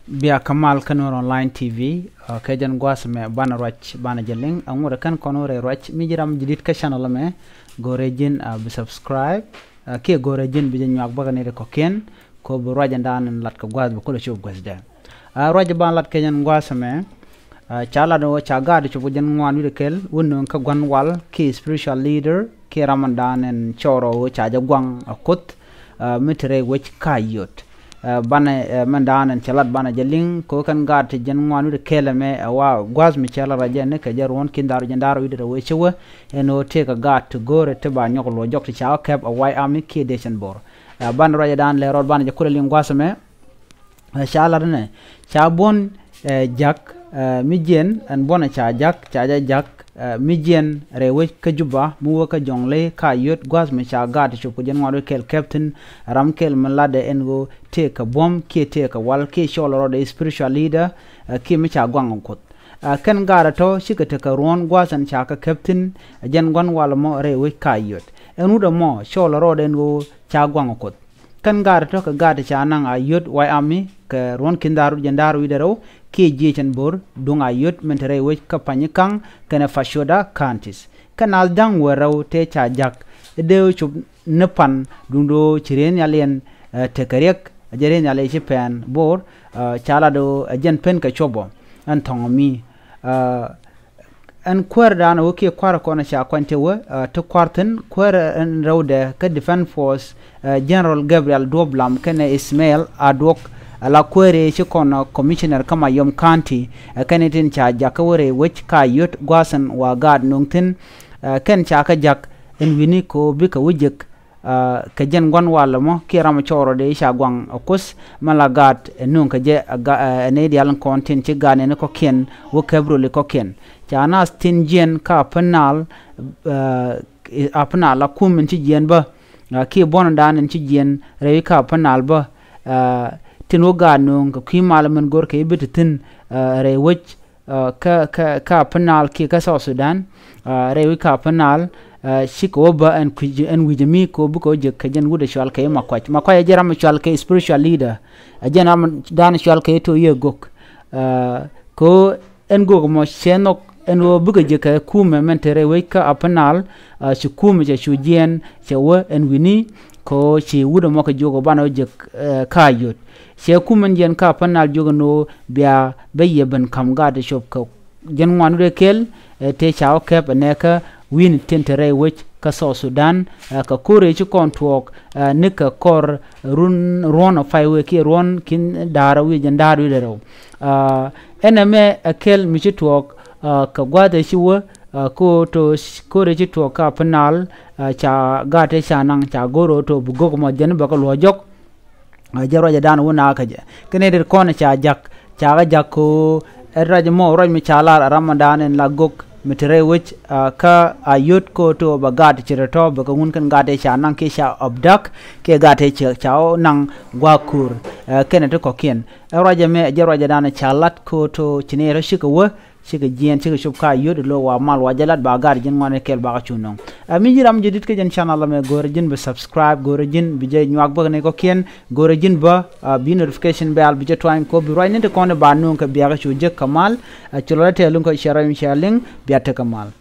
Bia Kamal Kanur Online TV kajan gwas me bana rach bana jeling angura kan konore rach mijiram jidit ka channel me gorejin bi subscribe ke gorejin bi nyak bagane ko ken ko bu raja ndan lat ko gwas bu ko ci gwas de raja ban lat kajan gwas me chala do chaga de ci bu jen ngwan wi kel wonno ka gwan wal ke spiritual leader ke ramadan en choro chaja gwang akut mitre wech kayot bana mandan en chalat bana jeling ko kan gat jen ngwanu de keleme wa gwaz mi chala raja ne ka jaron kindar jandaro ide we chewa eno te ka gat gore te ba nyoklo jokti cha kep a wai ami ke deshen bor ban raja dan le rod bana je kuleli ngwasame chala ne cha bon jak mi jen an bona cha jak cha jak mijen rewe ka juba muwa ka jongle ka yot gwaz me cha gat cho ko jen ngado kel captain ramkel malade engo te ka bom ke te ka wal ke sholo de spiritual leader ke me cha gwang ko kan gara to shika te ka ron gwazan cha ka captain jen gwan wal mo rewe ka yot enu do mo sholo ro de engo cha gwang ko kan gara to ka gata cha nang a yot wai ami ka ron kindaru jendaru widero ke jechen bor dunga yot mentere we kapanye kang kana fashoda kantis kanal dang waraw te cha jak de chub nepan dundo chiren yalen te karek jeren yale chipen bor chala do jen pen ka chobo an tongomi an kwarda na woke kwara kona cha kwante we to kwarten kwara an rawde ka defense force general gabriel doblam kana ismail adok ala kwere ci kono commissioner kama yom county kanetin cha jakawre wech ka yot gwasan wa gad nungtin ken cha ka jak en wini ko bika wujek ka jen gwan wala mo kirama choro de sha gwang akus malagat nun ka je ne dial content ci gane ne ko ken wo kabro le ko ken cha nas tin jen ka penal apna la kum ci jen ba ki bon dan ci jen rewi ka penal ba tino ganung ko kimal men gor ke bititin rewich ka penal ki ka South Sudan rewi ka penal shiko ba en wijemi ko bu ko je ka jen wude shwal ke makwach jeram shwal ke spiritual leader jen am dan shwal ke to ye gok ko en gok mo shenok en wo bu ko je ka kume men tere we ka penal shi kume je shu jen che wo en wini ko ci wude mo ko jogo bana je kayot she kumen jen ka panal jogono bia bayeben kam gade shop ko jen ngwanu de kel te chao kep ne ka win tentere wech ka South Sudan ka kore ci kontwok ne ka kor ron faywe ki ron kin dara wi jen daru de ro eneme akel mi ci twok ka gwade ci wo ko to kore ci twok ka panal cha gate chanang cha goro to bugo mo jen ba ko lojok jaro ja dan wona ka je kene der kona cha jak ko raja mo roj mi chala ramadan en la gok mitre wich ka ayut ko to bagat chireto ba ngun kan gade cha nang ke cha abdak ke gate chao nang gwakur kene to ko ken raja me jaro ja dan chalat ko to chinero shika wo shika jien shika shubka yod lo wa mal wa jalat ba gar jin ngone kel ba chuno mi jiram jidit ke jen channel me gorejin be subscribe gorejin bi je nyak ba ne ko ken gorejin ba bi notification bell bi je twain ko bi roy ne ko ne ba non ka biya ga chu je kamal chulo te lun ko share mi sharing biya te kamal